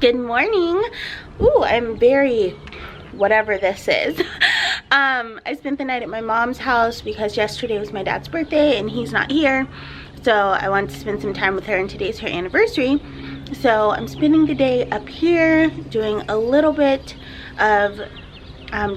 Good morning. Ooh, I'm very whatever this is. I spent the night at my mom's house because yesterday was my dad's birthday and he's not here. So I wanted to spend some time with her, and today's her anniversary. So I'm spending the day up here doing a little bit of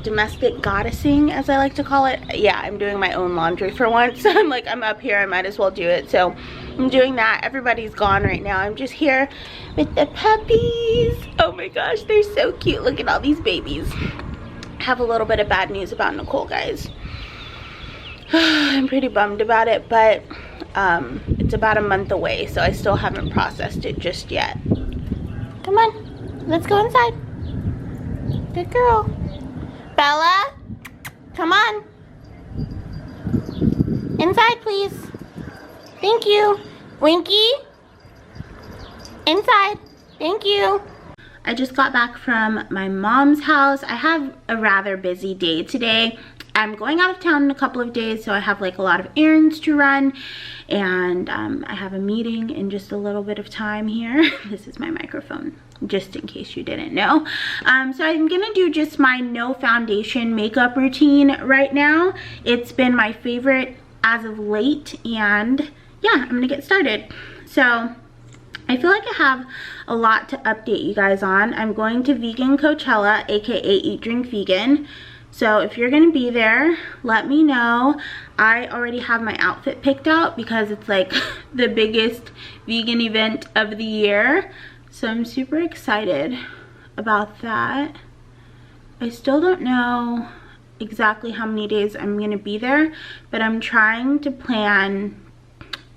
domestic goddessing, as I like to call it. Yeah, I'm doing my own laundry for once. I'm like, I'm up here, I might as well do it. So I'm doing that. Everybody's gone right now. I'm just here with the puppies. Oh my gosh, they're so cute. Look at all these babies. I have a little bit of bad news about Nicole, guys. I'm pretty bummed about it, but it's about a month away, so I still haven't processed it just yet. Come on, let's go inside. Good girl. Bella, come on. Inside, please. Thank you. Winky, inside. Thank you. I just got back from my mom's house. I have a rather busy day today. I'm going out of town in a couple of days, so I have like a lot of errands to run, and I have a meeting in just a little bit of time here. This is my microphone, just in case you didn't know. So I'm gonna do just my no foundation makeup routine right now. It's been my favorite as of late, and yeah, I'm gonna get started. So I feel like I have a lot to update you guys on. I'm going to Vegan Coachella, aka Eat Drink Vegan. So if you're gonna be there, let me know. I already have my outfit picked out because it's like the biggest vegan event of the year. So I'm super excited about that. I still don't know exactly how many days I'm gonna be there, but I'm trying to plan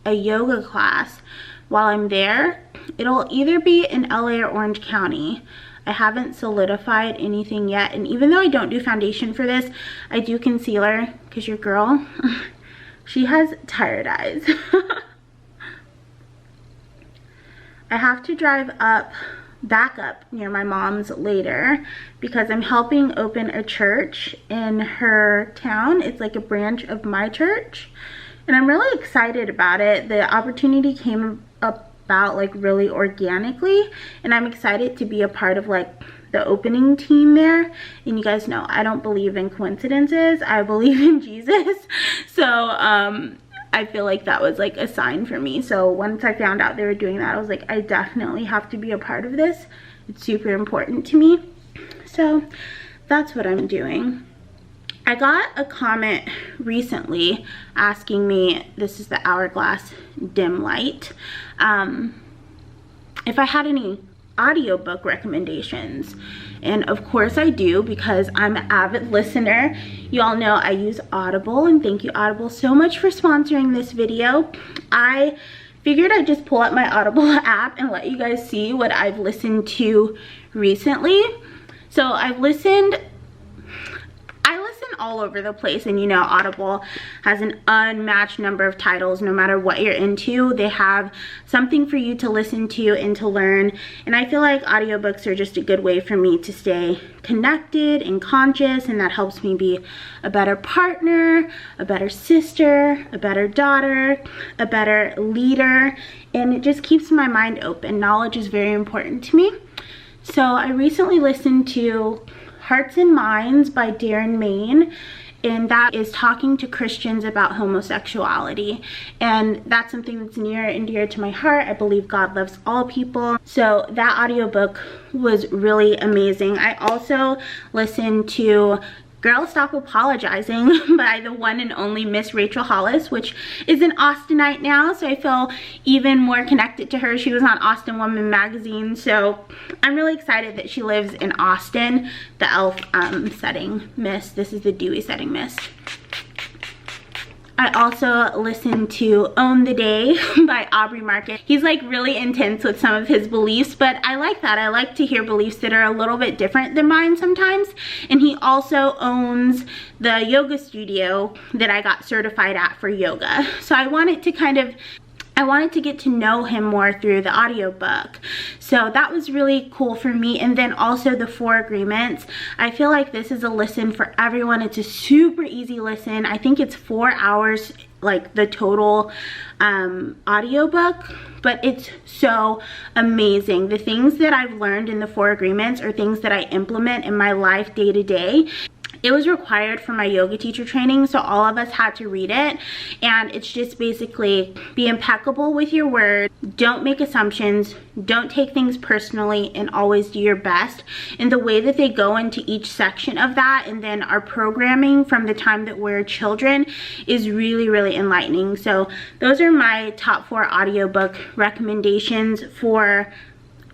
a yoga class while I'm there. It'll either be in LA or Orange County. I haven't solidified anything yet, and even though I don't do foundation for this, I do concealer because your girl, she has tired eyes. I have to drive back up near my mom's later because I'm helping open a church in her town. It's like a branch of my church, and I'm really excited about it. The opportunity came about like really organically, and I'm excited to be a part of like the opening team there. And you guys know I don't believe in coincidences, I believe in Jesus. So I feel like that was like a sign for me. So once I found out they were doing that, I was like, I definitely have to be a part of this. It's super important to me. So that's what I'm doing. I got a comment recently asking me, this is the Hourglass dim light, if I had any audiobook recommendations. And of course I do, because I'm an avid listener. You all know I use Audible, and thank you Audible so much for sponsoring this video. I figured I'd just pull up my Audible app and let you guys see what I've listened to recently. So I listen all over the place, and you know Audible has an unmatched number of titles. No matter what you're into, they have something for you to listen to and to learn. And I feel like audiobooks are just a good way for me to stay connected and conscious, and that helps me be a better partner, a better sister, a better daughter, a better leader, and it just keeps my mind open. Knowledge is very important to me. So I recently listened to Hearts and Minds by Darren Main, and that is talking to Christians about homosexuality, and that's something that's near and dear to my heart. I believe God loves all people, so that audiobook was really amazing. I also listened to Girl Stop Apologizing by the one and only Miss Rachel Hollis, which is an Austinite now, so I feel even more connected to her. She was on Austin Woman magazine, so I'm really excited that she lives in Austin. The elf setting mist. This is the dewy setting mist. I also listened to Own the Day by Aubrey Marcus. He's like really intense with some of his beliefs, but I like that. I like to hear beliefs that are a little bit different than mine sometimes. And he also owns the yoga studio that I got certified at for yoga. So I wanted to get to know him more through the audiobook. So that was really cool for me. And then also the 4 Agreements. I feel like this is a listen for everyone. It's a super easy listen. I think it's 4 hours like the total audiobook, but it's so amazing. The things that I've learned in the 4 agreements are things that I implement in my life day to day. It was required for my yoga teacher training, so all of us had to read it, and it's just basically be impeccable with your word, don't make assumptions, don't take things personally, and always do your best. And the way that they go into each section of that, and then our programming from the time that we're children, is really, really enlightening. So those are my top 4 audiobook recommendations for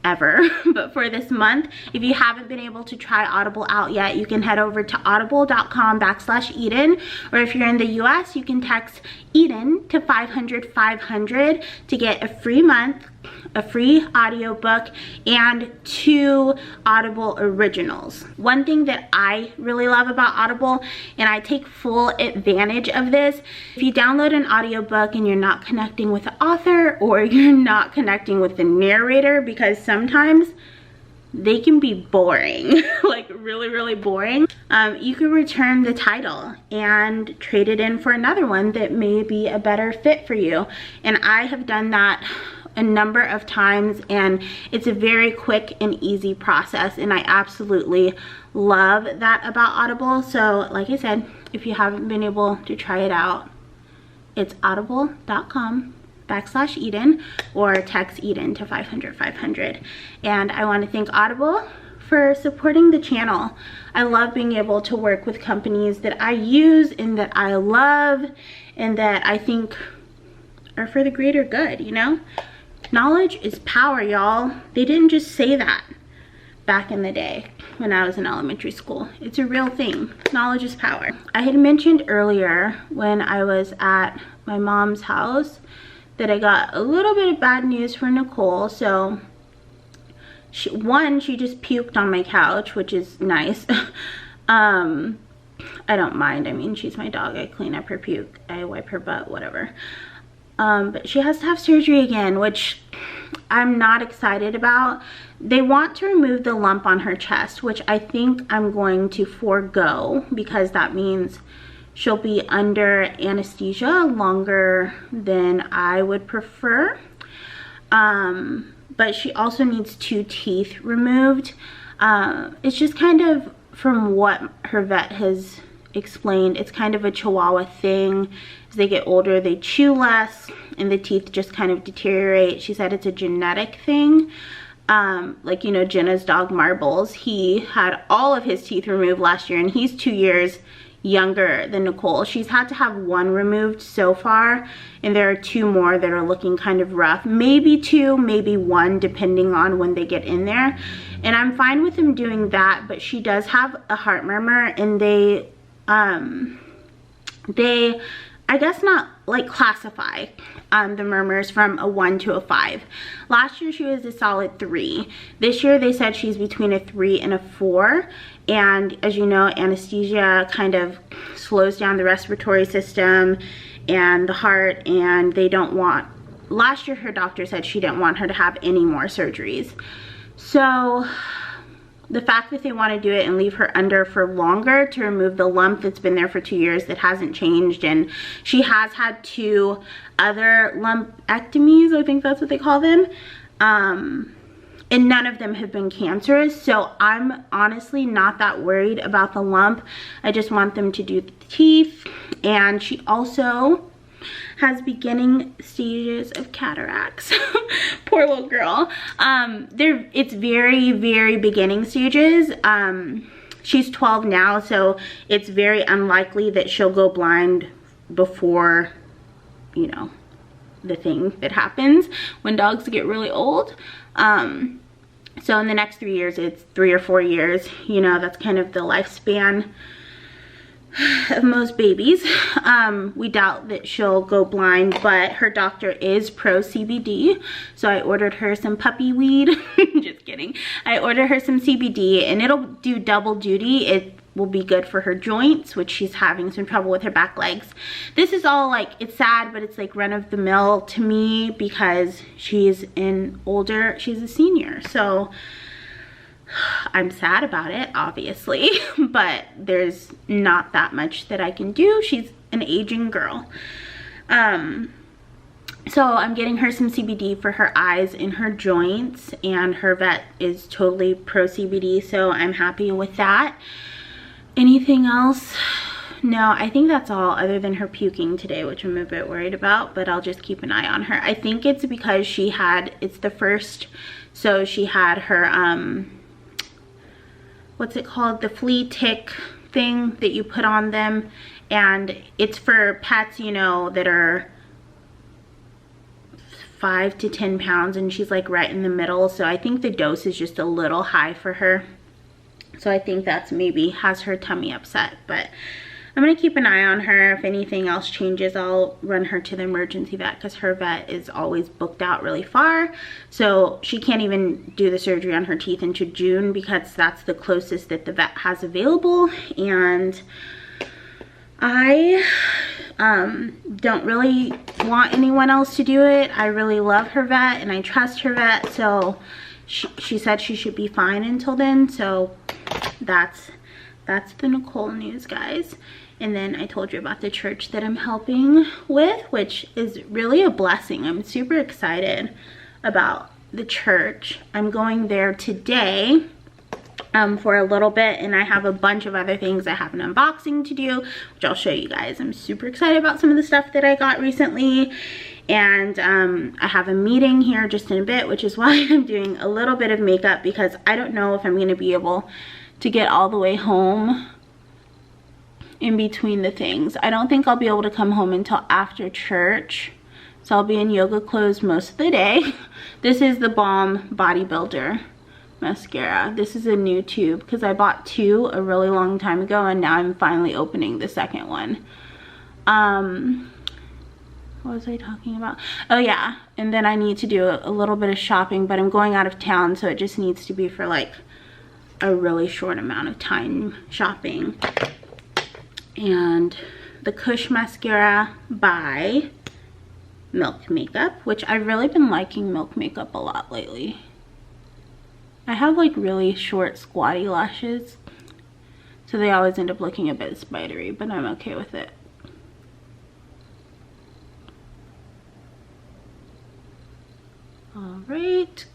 ever, but for this month. If you haven't been able to try Audible out yet, you can head over to audible.com/Edyn, or if you're in the US, you can text Edyn to 500-500 to get a free month, a free audiobook, and 2 Audible originals. One thing that I really love about Audible, and I take full advantage of this, if you download an audiobook and you're not connecting with the author, or you're not connecting with the narrator, because sometimes they can be boring, like really, really boring, you can return the title and trade it in for another one that may be a better fit for you. And I have done that a number of times, and it's a very quick and easy process, and I absolutely love that about Audible. So like I said, if you haven't been able to try it out, it's audible.com/Edyn, or text Edyn to 500-500. And I want to thank Audible for supporting the channel. I love being able to work with companies that I use and that I love and that I think are for the greater good, you know? Knowledge is power, y'all. They didn't just say that back in the day when I was in elementary school. It's a real thing. Knowledge is power. I had mentioned earlier when I was at my mom's house that I got a little bit of bad news for Nicole. So she just puked on my couch, which is nice. I don't mind. I mean, she's my dog. I clean up her puke. I wipe her butt, whatever. But she has to have surgery again, which I'm not excited about. They want to remove the lump on her chest, which I think I'm going to forego, because that means she'll be under anesthesia longer than I would prefer. But she also needs 2 teeth removed. It's just kind of, from what her vet has explained, it's kind of a Chihuahua thing. As they get older, they chew less and the teeth just kind of deteriorate. She said it's a genetic thing. Like, you know, Jenna's dog Marbles, he had all of his teeth removed last year, and he's 2 years younger than Nicole. She's had to have 1 removed so far, and there are 2 more that are looking kind of rough. Maybe 2, maybe 1, depending on when they get in there. And I'm fine with them doing that, but she does have a heart murmur, and they I guess not like classify the murmurs from a 1 to a 5. Last year she was a solid 3. This year they said she's between a 3 and a 4. And as you know, anesthesia kind of slows down the respiratory system and the heart, and they don't want, last year her doctor said she didn't want her to have any more surgeries. So the fact that they want to do it and leave her under for longer to remove the lump that's been there for 2 years that hasn't changed, and she has had 2 other lumpectomies, I think that's what they call them, and none of them have been cancerous. So I'm honestly not that worried about the lump. I just want them to do the teeth. And she also has beginning stages of cataracts. Poor little girl. It's very, very beginning stages. She's 12 now, so it's very unlikely that she'll go blind before, you know, the thing that happens when dogs get really old. So in the next 3 years, it's 3 or 4 years, you know, that's kind of the lifespan of most babies. We doubt that she'll go blind, but her doctor is pro CBD, so I ordered her some puppy weed. Just kidding. I ordered her some CBD, and it'll do double duty. It will be good for her joints, which she's having some trouble with her back legs. This is all like, it's sad, but it's like run of the mill to me because she's she's a senior, so I'm sad about it, obviously, but there's not that much that I can do. She's an aging girl. So I'm getting her some CBD for her eyes and her joints, and her vet is totally pro CBD, so I'm happy with that. Anything else? No, I think that's all, other than her puking today, which I'm a bit worried about, but I'll just keep an eye on her. I think it's because it's the first, so she had her, what's it called? The flea tick thing that you put on them, and it's for pets, you know, that are 5 to 10 pounds, and she's like right in the middle, so I think the dose is just a little high for her. So I think that's maybe has her tummy upset, but I'm gonna keep an eye on her. If anything else changes, I'll run her to the emergency vet, because her vet is always booked out really far. So she can't even do the surgery on her teeth into June, because that's the closest that the vet has available. And I don't really want anyone else to do it. I really love her vet and I trust her vet. So she said she should be fine until then. So that's the Nicole news, guys. And then I told you about the church that I'm helping with, which is really a blessing. I'm super excited about the church. I'm going there today for a little bit, and I have a bunch of other things. I have an unboxing to do, which I'll show you guys. I'm super excited about some of the stuff that I got recently. And I have a meeting here just in a bit, which is why I'm doing a little bit of makeup, because I don't know if I'm going to be able to get all the way home in between the things. I don't think I'll be able to come home until after church, so I'll be in yoga clothes most of the day. This is the Balm Bodybuilder mascara. This is a new tube, because I bought 2 a really long time ago, and now I'm finally opening the second one. What was I talking about? Oh yeah, and then I need to do a little bit of shopping, but I'm going out of town, so it just needs to be for like a really short amount of time shopping. And the Kush mascara by Milk Makeup, which I've really been liking Milk Makeup a lot lately. I have like really short squatty lashes, so they always end up looking a bit spidery, but I'm okay with it. All right.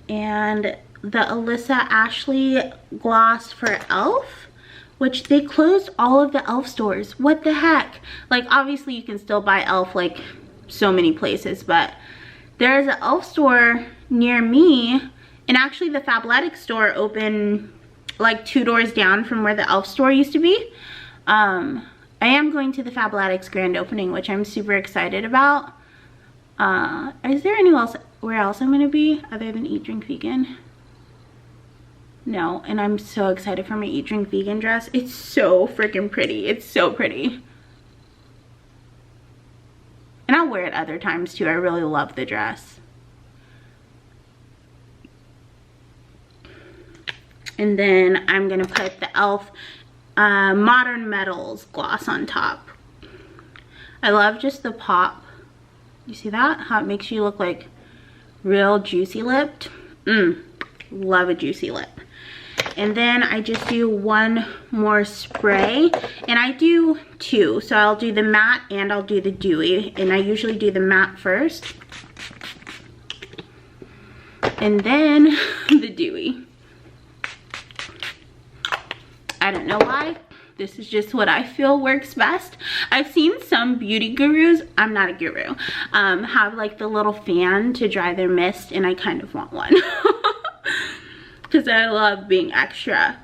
And the Alyssa Ashley gloss for e.l.f., which they closed all of the e.l.f. stores. What the heck? Like, obviously you can still buy e.l.f. like so many places, but there's an e.l.f. store near me, and actually the Fabletics store opened like 2 doors down from where the e.l.f. store used to be. I am going to the Fabletics grand opening, which I'm super excited about. Is there where else I'm gonna be other than Eat Drink Vegan? No, and I'm so excited for my Eat Drink Vegan dress. It's so freaking pretty. It's so pretty. And I'll wear it other times too. I really love the dress. And then I'm gonna put the e.l.f. Modern Metals gloss on top. I love just the pop. You see that? How it makes you look like real juicy lipped. Love a juicy lip. And then I just do one more spray, and I do 2. So I'll do the matte and I'll do the dewy, and I usually do the matte first and then the dewy. I don't know why. This is just what I feel works best. I've seen some beauty gurus, I'm not a guru, have like the little fan to dry their mist, and I kind of want one. Because I love being extra.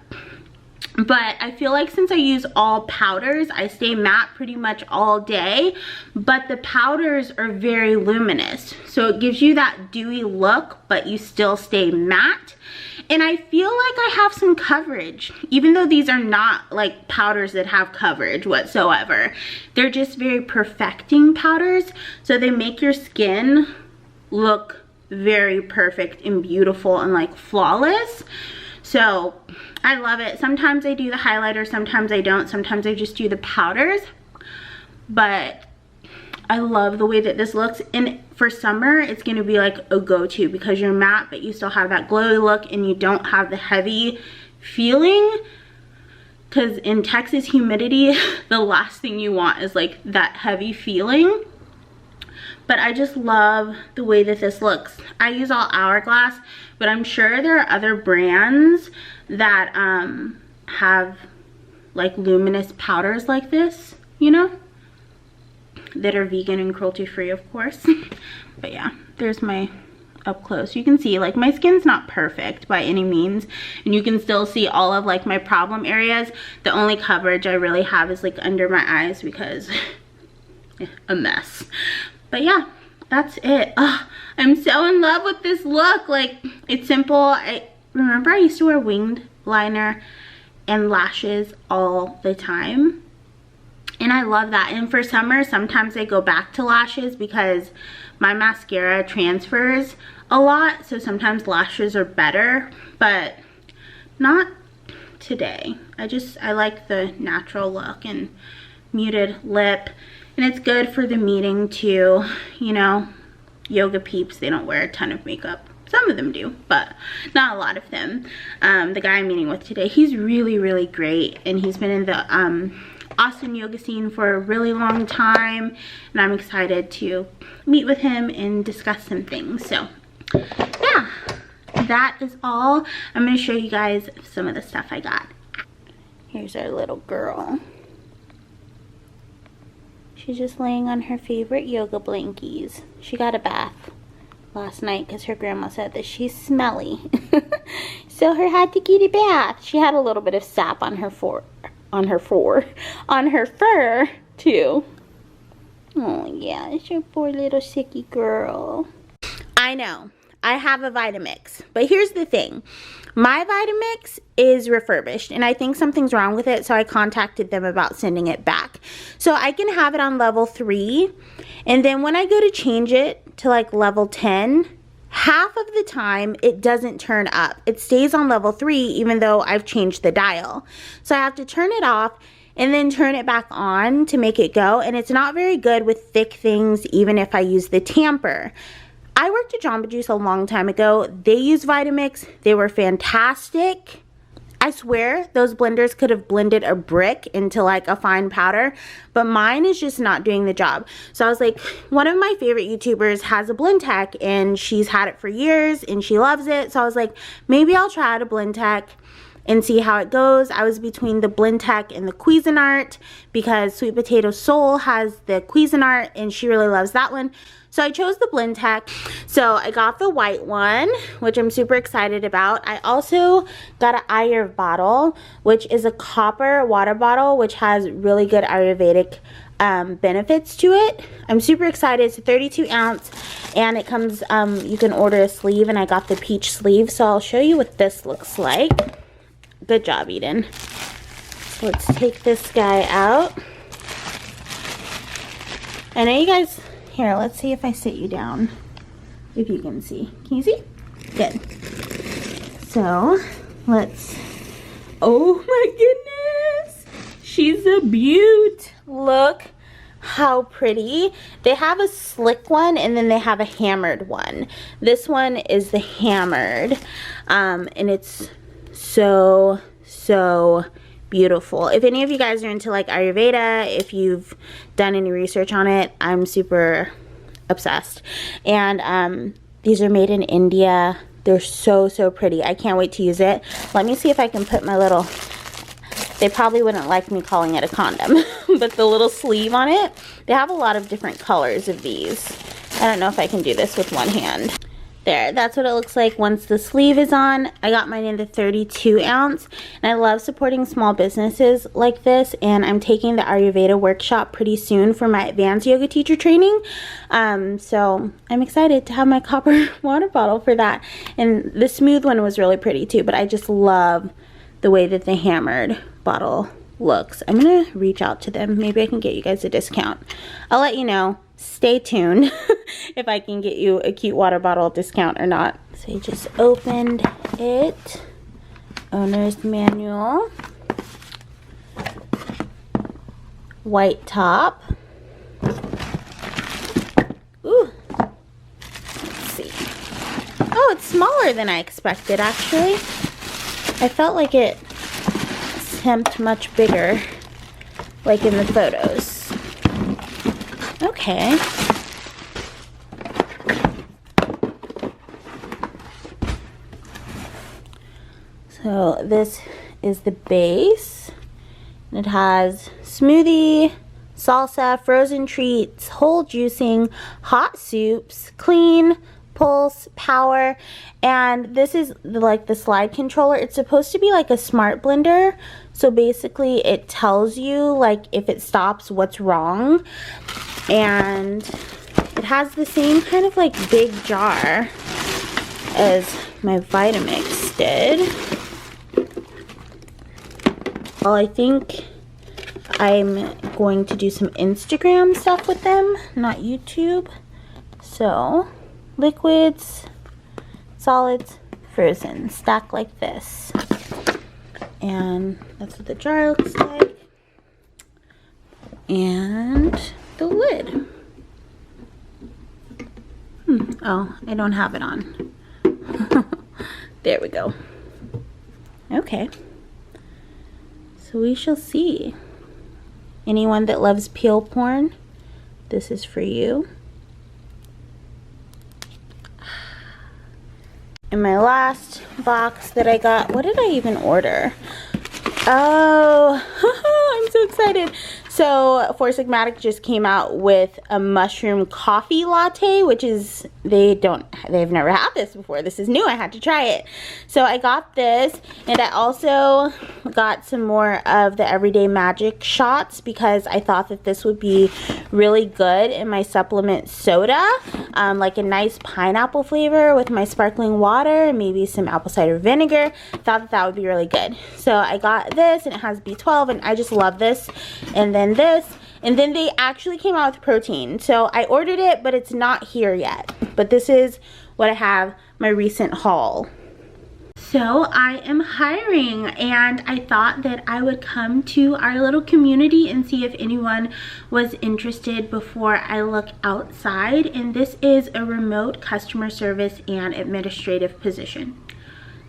But I feel like since I use all powders, I stay matte pretty much all day, but the powders are very luminous, so it gives you that dewy look, but you still stay matte. And I feel like I have some coverage, even though these are not like powders that have coverage whatsoever. They're just very perfecting powders, so they make your skin look very perfect and beautiful and like flawless. So I love it. Sometimes I do the highlighter, sometimes I don't, sometimes I just do the powders, but I love the way that this looks. And for summer, it's going to be like a go-to, because you're matte but you still have that glowy look and you don't have the heavy feeling. because in Texas humidity, the last thing you want is like that heavy feeling. But I just love the way that this looks. I use all Hourglass, but I'm sure there are other brands that have like luminous powders like this, you know, that are vegan and cruelty free, of course. But yeah, there's my up close. You can see like my skin's not perfect by any means, and you can still see all of like my problem areas. The only coverage I really have is like under my eyes because a mess. But yeah, that's it. Oh, I'm so in love with this look. Like, it's simple. I remember I used to wear winged liner and lashes all the time, and I love that. And for summer, sometimes I go back to lashes because my mascara transfers a lot, so sometimes lashes are better, but not today. I like the natural look and muted lip, and it's good for the meeting too. You know, yoga peeps, they don't wear a ton of makeup. Some of them do, but not a lot of them. The guy I'm meeting with today, he's really, really great, and he's been in the Austin yoga scene for a really long time, and I'm excited to meet with him and discuss some things. So yeah, that is all. I'm going to show you guys some of the stuff I got. Here's our little girl. She's just laying on her favorite yoga blankies. She got a bath last night because her grandma said that she's smelly. So her had to get a bath. She had a little bit of sap on her fur too. Oh yeah, it's your poor little sicky girl. I know, I have a Vitamix, but here's the thing. My Vitamix is refurbished, and I think something's wrong with it, so I contacted them about sending it back. So I can have it on level 3, and then when I go to change it to like level 10, half of the time it doesn't turn up. It stays on level 3 even though I've changed the dial. So I have to turn it off and then turn it back on to make it go, and it's not very good with thick things even if I use the tamper. I worked at Jamba Juice a long time ago. They use Vitamix. They were fantastic. I swear those blenders could have blended a brick into like a fine powder, but mine is just not doing the job. So I was like, one of my favorite YouTubers has a blend tech, and she's had it for years and she loves it. So I was like, maybe I'll try out a blend tech and see how it goes. I was between the blend tech and the Cuisinart because Sweet Potato Soul has the Cuisinart and she really loves that one. So I chose the blend tech. So I got the white one, which I'm super excited about. I also got an Ayur bottle, which is a copper water bottle, which has really good Ayurvedic benefits to it. I'm super excited. It's a 32 ounce, and it comes, you can order a sleeve, and I got the peach sleeve. So I'll show you what this looks like. Good job, Edyn. So let's take this guy out. I know you guys... Here, let's see if I sit you down, if you can see. Can you see? Good. So, let's, oh my goodness, she's a beaut. Look how pretty. They have a slick one, and then they have a hammered one. This one is the hammered, and it's so beautiful. If any of you guys are into like Ayurveda, if you've done any research on it, I'm super obsessed. And these are made in India. They're so pretty. I can't wait to use it. Let me see if I can put my little, they probably wouldn't like me calling it a condom, but the little sleeve on it, they have a lot of different colors of these. I don't know if I can do this with one hand. There, that's what it looks like once the sleeve is on. I got mine in the 32 ounce, and I love supporting small businesses like this, and I'm taking the Ayurveda workshop pretty soon for my advanced yoga teacher training. So I'm excited to have my copper water bottle for that. And the smooth one was really pretty too, but I just love the way that the hammered bottle looks. I'm gonna reach out to them. Maybe I can get you guys a discount. I'll let you know. Stay tuned if I can get you a cute water bottle discount or not. So I just opened it. Owner's manual. White top. Ooh. Let's see. Oh, it's smaller than I expected, actually. I felt like it attempt much bigger like in the photos. Okay. So this is the base. It has smoothie, salsa, frozen treats, whole juicing, hot soups, clean, pulse, power, and this is like the slide controller. It's supposed to be like a smart blender, so basically it tells you like if it stops what's wrong. And it has the same kind of like big jar as my Vitamix did. Well, I think I'm going to do some Instagram stuff with them, not YouTube. So, liquids, solids, frozen, stacked like this. And that's what the jar looks like. And the lid. Oh, I don't have it on. There we go. Okay. So we shall see. Anyone that loves peel porn, this is for you. In my last box that I got, what did I even order? Oh, I'm so excited. So Four Sigmatic just came out with a mushroom coffee latte, which is, they've never had this before. This is new, I had to try it. So I got this, and I also got some more of the Everyday Magic shots because I thought that this would be really good in my supplement soda, like a nice pineapple flavor with my sparkling water and maybe some apple cider vinegar. Thought that that would be really good. So I got this, and it has B12, and I just love this. And then this, and then they actually came out with protein. So I ordered it, but it's not here yet. But this is what I have, my recent haul. So I am hiring, and I thought that I would come to our little community and see if anyone was interested before I look outside. And this is a remote customer service and administrative position.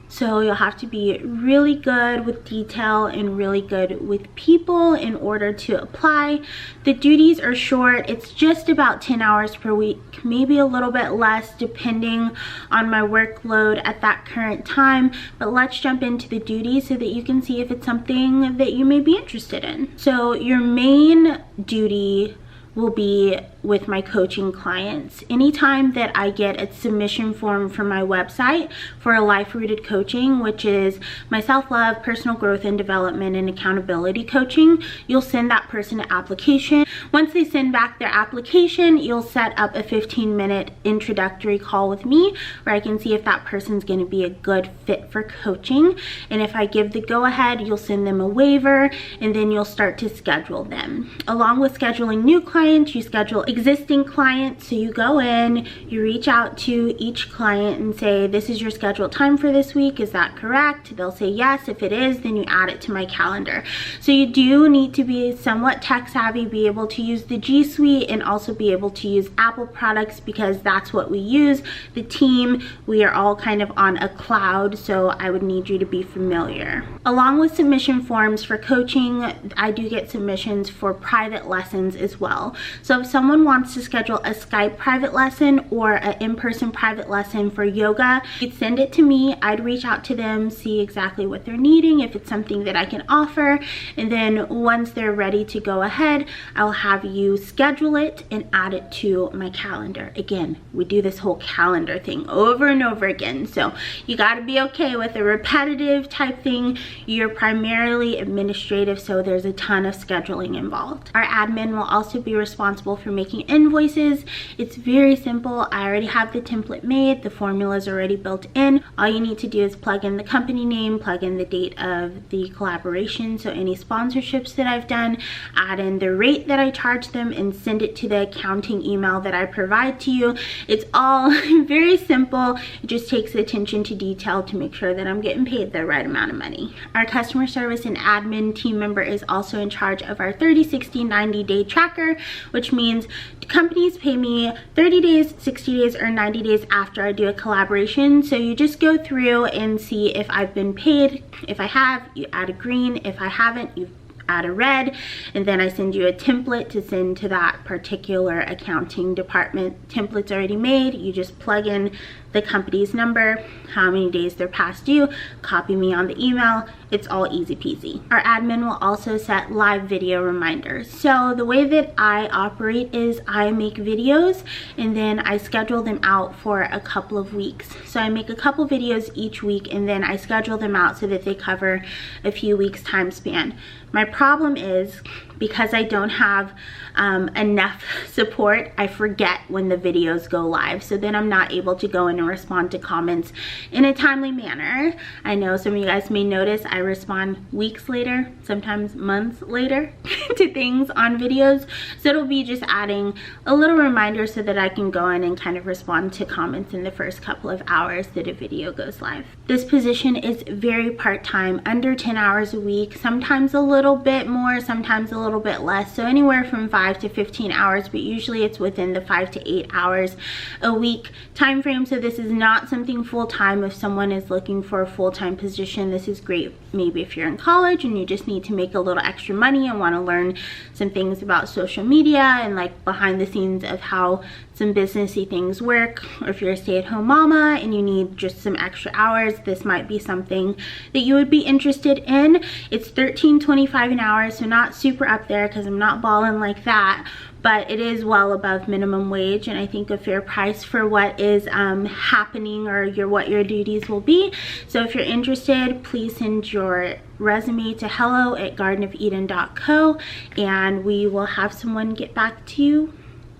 So you'll have to be really good with detail and really good with people in order to apply. The duties are short. It's just about 10 hours per week, maybe a little bit less depending on my workload at that current time. But let's jump into the duties so that you can see if it's something that you may be interested in. So your main duty will be with my coaching clients. Anytime that I get a submission form from my website for a life-rooted coaching, which is my self-love, personal growth and development, and accountability coaching, you'll send that person an application. Once they send back their application, you'll set up a 15-minute introductory call with me where I can see if that person's going to be a good fit for coaching. And if I give the go-ahead, you'll send them a waiver, and then you'll start to schedule them. Along with scheduling new clients, you schedule existing clients. So you go in, you reach out to each client and say, this is your scheduled time for this week, is that correct? They'll say yes. If it is, then you add it to my calendar. So you do need to be somewhat tech savvy, be able to use the G Suite, and also be able to use Apple products because that's what we use. The team, we are all kind of on a cloud, so I would need you to be familiar. Along with submission forms for coaching, I do get submissions for private lessons as well. So if someone wants to schedule a Skype private lesson or an in-person private lesson for yoga, you'd send it to me. I'd reach out to them, see exactly what they're needing, if it's something that I can offer, and then once they're ready to go ahead, I'll have you schedule it and add it to my calendar. Again, we do this whole calendar thing over and over again, so you got to be okay with a repetitive type thing. You're primarily administrative, so there's a ton of scheduling involved. Our admin will also be responsible for making invoices. It's very simple. I already have the template made. The formula is already built in. All you need to do is plug in the company name, plug in the date of the collaboration, so any sponsorships that I've done, add in the rate that I charge them, and send it to the accounting email that I provide to you. It's all very simple. It just takes attention to detail to make sure that I'm getting paid the right amount of money. Our customer service and admin team member is also in charge of our 30, 60, 90-day tracker, which means companies pay me 30 days, 60 days, or 90 days after I do a collaboration. So you just go through and see if I've been paid. If I have, you add a green. If I haven't, you add a red, and then I send you a template to send to that particular accounting department. Template's already made. You just plug in the company's number, how many days they're past due, copy me on the email. It's all easy peasy. Our admin will also set live video reminders. So the way that I operate is I make videos and then I schedule them out for a couple of weeks. So I make a couple videos each week and then I schedule them out so that they cover a few weeks time span. My problem is, because I don't have enough support, I forget when the videos go live. So then I'm not able to go in and respond to comments in a timely manner. I know some of you guys may notice I respond weeks later, sometimes months later to things on videos. So it'll be just adding a little reminder so that I can go in and kind of respond to comments in the first couple of hours that a video goes live. This position is very part-time, under 10 hours a week, sometimes a little bit more, sometimes a little bit less. So anywhere from 5 to 15 hours, but usually it's within the 5 to 8 hours a week time frame. So this is not something full-time. If someone is looking for a full-time position, this is great maybe if you're in college and you just need to make a little extra money and want to learn some things about social media and like behind the scenes of how some businessy things work, or if you're a stay-at-home mama and you need just some extra hours, this might be something that you would be interested in. It's $13.25 an hour, so not super up there because I'm not balling like that, but it is well above minimum wage, and I think a fair price for what is happening or what your duties will be. So if you're interested, please send your resume to hello@gardenofedyn.co and we will have someone get back to you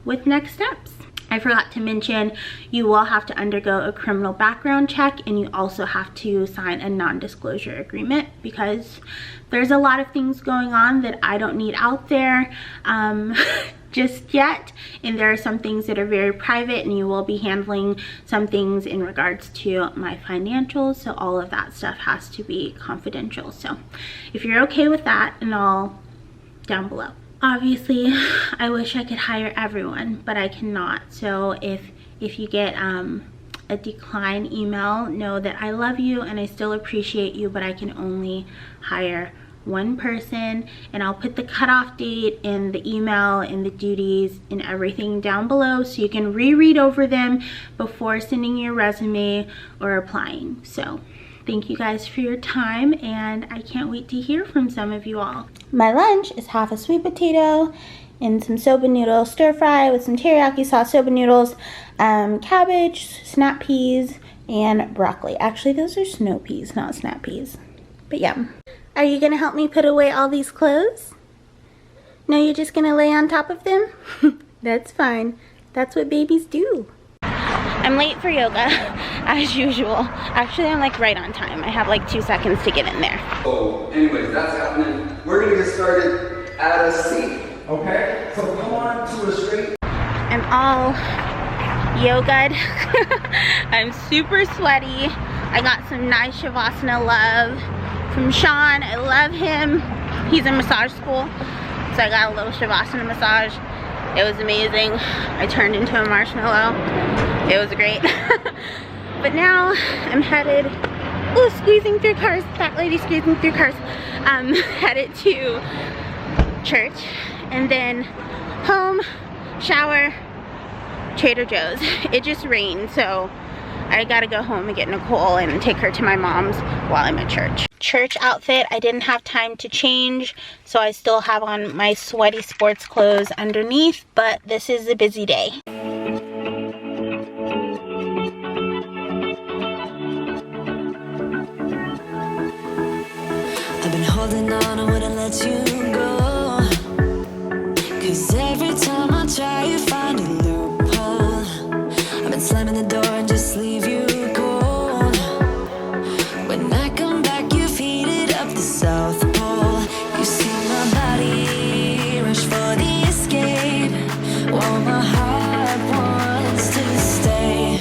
with next steps. I forgot to mention, you will have to undergo a criminal background check, and you also have to sign a non-disclosure agreement because there's a lot of things going on that I don't need out there just yet, and there are some things that are very private, and you will be handling some things in regards to my financials, so all of that stuff has to be confidential. So if you're okay with that, and all down below. Obviously, I wish I could hire everyone, but I cannot. So if you get a decline email, know that I love you and I still appreciate you, but I can only hire one person, and I'll put the cutoff date in the email and the duties and everything down below so you can reread over them before sending your resume or applying. So thank you guys for your time, and I can't wait to hear from some of you all. My lunch is half a sweet potato and some soba noodle stir fry with some teriyaki sauce soba noodles, cabbage, snap peas, and broccoli. Actually, those are snow peas, not snap peas. But yeah. Are you gonna help me put away all these clothes? No, you're just gonna lay on top of them? That's fine. That's what babies do. I'm late for yoga, as usual. Actually, I'm like right on time. I have like 2 seconds to get in there. Oh, anyways, that's happening. We're gonna get started at a seat, okay? So come on to a straight. I'm all yoga'd. I'm super sweaty. I got some nice Shavasana love from Sean. I love him. He's in massage school, so I got a little Shavasana massage. It was amazing. I turned into a marshmallow. It was great. But now I'm headed, ooh, squeezing through cars, fat lady squeezing through cars. Headed to church and then home, shower, Trader Joe's. It just rained, so I gotta go home and get Nicole and take her to my mom's while I'm at church. Church outfit, I didn't have time to change, so I still have on my sweaty sports clothes underneath, but this is a busy day. I've been holding on, I wouldn't let you go, 'cause every time I try you find a loophole. I've been slamming the door and just leave you cold. When I come back, you've heated up the South Pole. You see my body rush for the escape, while my heart wants to stay.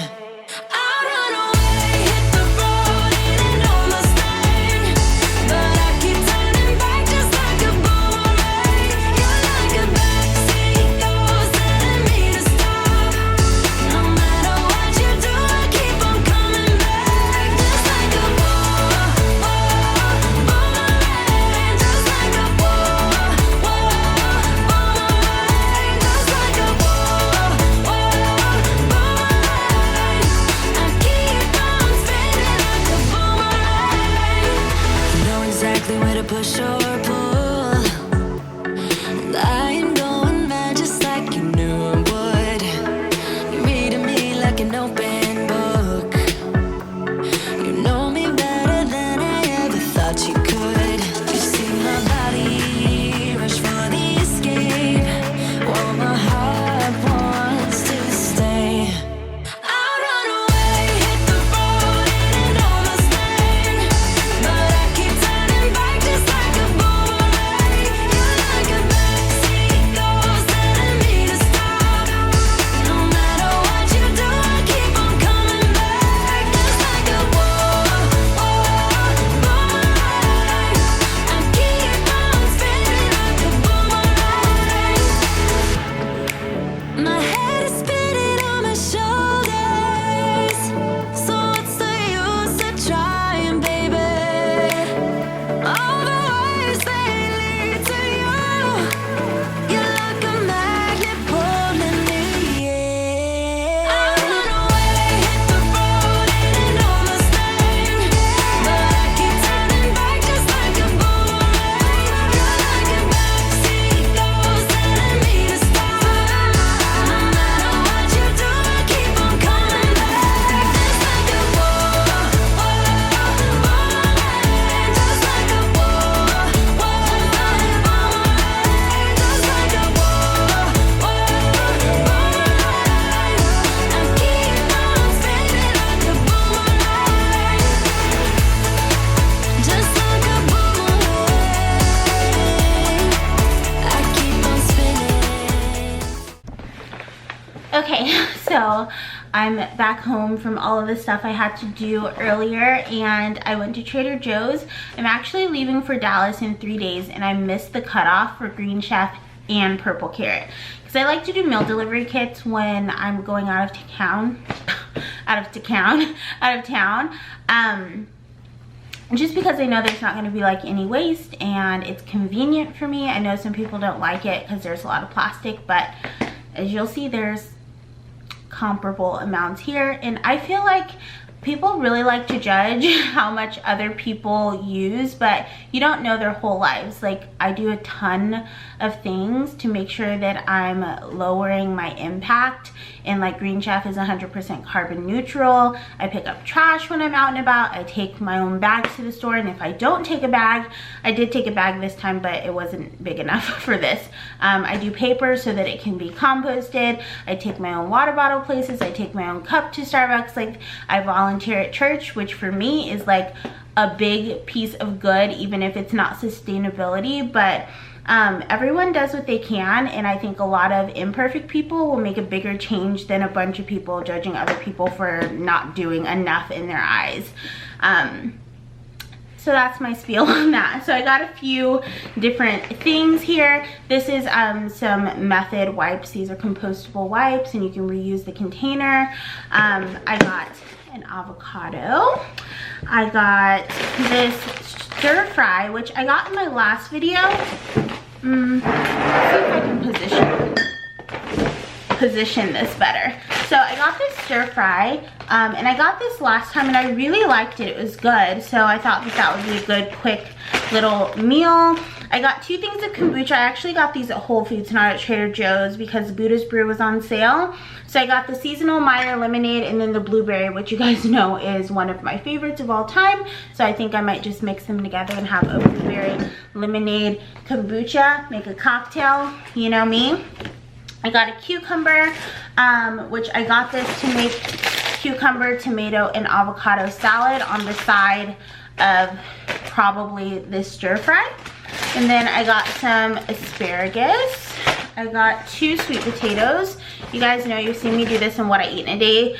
while. I'm back home from all of the stuff I had to do earlier, and I went to Trader Joe's. I'm actually leaving for Dallas in 3 days, and I missed the cutoff for Green Chef and Purple Carrot because I like to do meal delivery kits when I'm going out of town. Just because I know there's not going to be like any waste, and it's convenient for me. I know some people don't like it because there's a lot of plastic, but as you'll see, there's comparable amounts here. And I feel like people really like to judge how much other people use, but you don't know their whole lives. Like, I do a ton of things to make sure that I'm lowering my impact, and like Green Chef is 100% carbon neutral. I pick up trash when I'm out and about. I take my own bags to the store, and if I don't take a bag, I did take a bag this time, but it wasn't big enough for this. I do paper so that it can be composted. I take my own water bottle places. I take my own cup to Starbucks. Like, I volunteer at church, which for me is like a big piece of good, even if it's not sustainability. But everyone does what they can, and I think a lot of imperfect people will make a bigger change than a bunch of people judging other people for not doing enough in their eyes. So that's my spiel on that. So I got a few different things here. This is some Method wipes. These are compostable wipes, and you can reuse the container. I got an avocado. I got this stir fry, which I got in my last video. Let's see if I can position this better. So I got this stir fry, and I got this last time, and I really liked it. It was good, so I thought that would be a good quick little meal. I got 2 things of kombucha. I actually got these at Whole Foods, not at Trader Joe's, because Buddha's Brew was on sale. So I got the seasonal Meyer lemonade, and then the blueberry, which you guys know is one of my favorites of all time. So I think I might just mix them together and have a blueberry lemonade kombucha, make a cocktail, you know me. I got a cucumber, which I got this to make cucumber, tomato, and avocado salad on the side of probably this stir fry. And then I got some asparagus. I got 2 sweet potatoes. You guys know, you've seen me do this in What I Eat in a Day.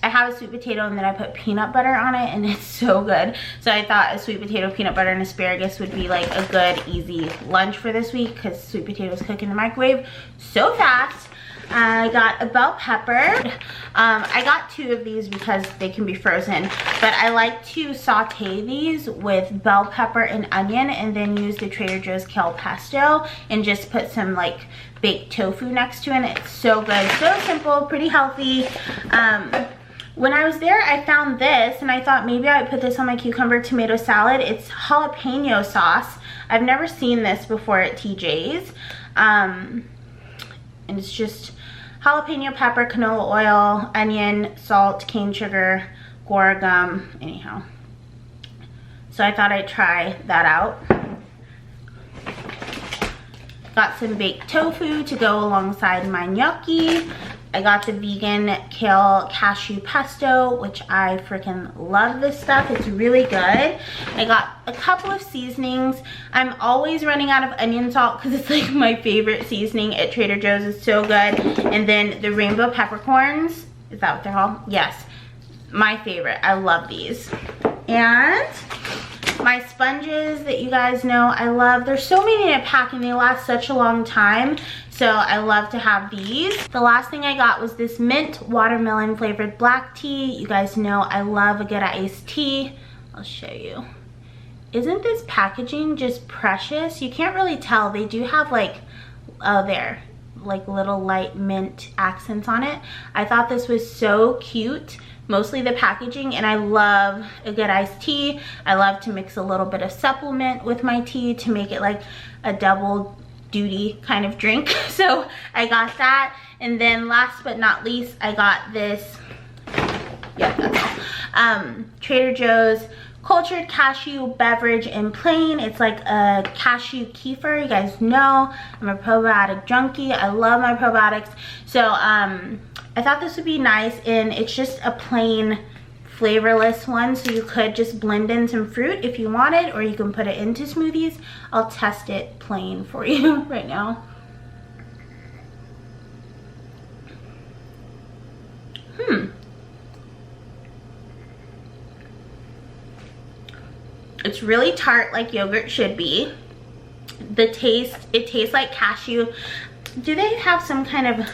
I have a sweet potato, and then I put peanut butter on it, and it's so good. So I thought a sweet potato, peanut butter, and asparagus would be like a good, easy lunch for this week, because sweet potatoes cook in the microwave so fast. I got a bell pepper. I got 2 of these because they can be frozen, but I like to saute these with bell pepper and onion, and then use the Trader Joe's kale pesto and just put some like baked tofu next to it. It's so good, so simple, pretty healthy. When I was there, I found this, and I thought maybe I would put this on my cucumber tomato salad. It's jalapeno sauce. I've never seen this before at TJ's. And it's just jalapeno pepper, canola oil, onion, salt, cane sugar, guar gum, anyhow. So I thought I'd try that out. Got some baked tofu to go alongside my gnocchi. I got the vegan kale cashew pesto, which I freaking love this stuff. It's really good. I got a couple of seasonings. I'm always running out of onion salt because it's like my favorite seasoning at Trader Joe's. It's so good. And then the rainbow peppercorns. Is that what they're called? Yes. My favorite. I love these. And my sponges that you guys know I love. There's so many in a pack, and they last such a long time. So I love to have these. The last thing I got was this mint watermelon flavored black tea. You guys know I love a good iced tea. I'll show you. Isn't this packaging just precious? You can't really tell. They do have like, oh there, like little light mint accents on it. I thought this was so cute. Mostly the packaging, and I love a good iced tea. I love to mix a little bit of supplement with my tea to make it like a double duty kind of drink. So I got that. And then last but not least, I got this, yeah, that's all. Trader Joe's cultured cashew beverage in plain. It's like a cashew kefir. You guys know I'm a probiotic junkie. I love my probiotics. So I thought this would be nice, and it's just a plain flavorless one, so you could just blend in some fruit if you wanted, or you can put it into smoothies. I'll test it plain for you right now. It's really tart like yogurt should be. It tastes like cashew. Do they have some kind of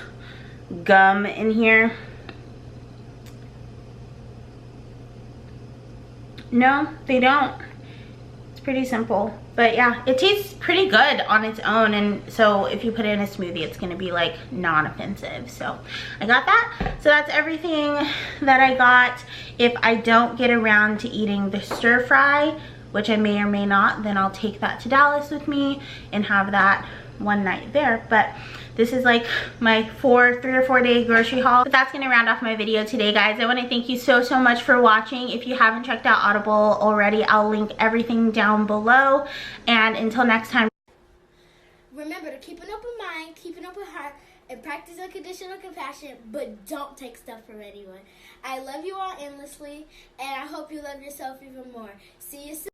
gum in here? No, they don't. It's pretty simple. But yeah, it tastes pretty good on its own, and so if you put it in a smoothie, it's gonna be like non-offensive. So I got that. So that's everything that I got. If I don't get around to eating the stir fry, which I may or may not, then I'll take that to Dallas with me and have that one night there. But this is like my 3 or 4 day grocery haul. But that's gonna round off my video today, guys. I want to thank you so much for watching. If you haven't checked out Audible already, I'll link everything down below. And until next time, remember to keep an open mind, keep an open heart, and practice unconditional compassion, but don't take stuff from anyone. I love you all endlessly, and I hope you love yourself even more. See you soon.